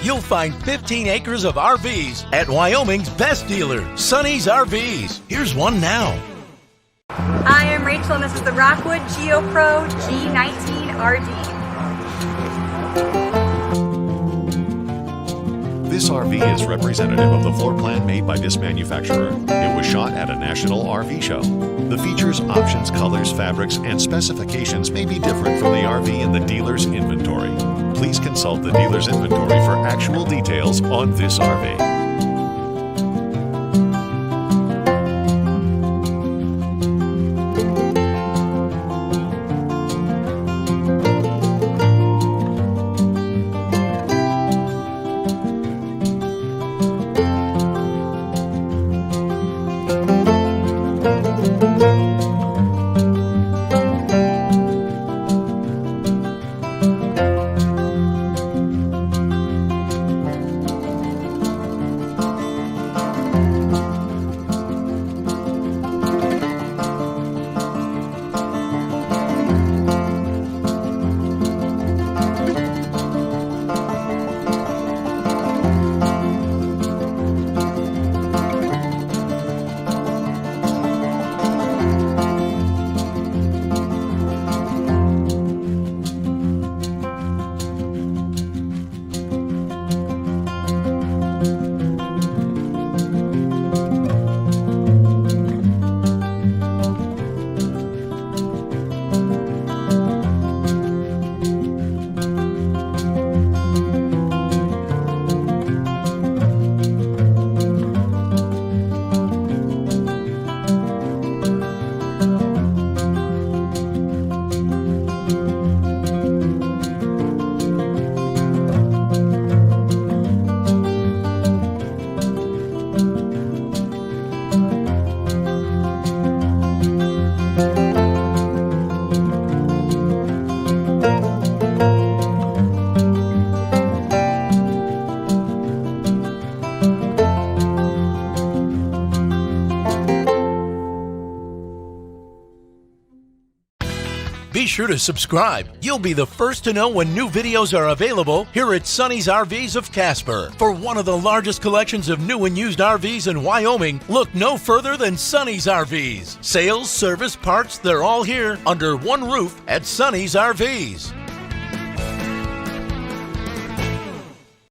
You'll find 15 acres of RVs at Wyoming's best dealer, Sonny's RVs. Here's one now. Hi, I'm Rachel, and this is the Rockwood Geo Pro-19RD. This RV is representative of the floor plan made by this manufacturer. It was shot at a national RV show. The features, options, colors, fabrics, and specifications may be different from the RV in the dealer's inventory. Please consult the dealer's inventory for actual details on this RV. Be sure to subscribe. You'll be the first to know when new videos are available here at Sonny's RVs of Casper. For one of the largest collections of new and used RVs in Wyoming, look no further than Sonny's RVs. Sales, service, parts, they're all here under one roof at Sonny's RVs.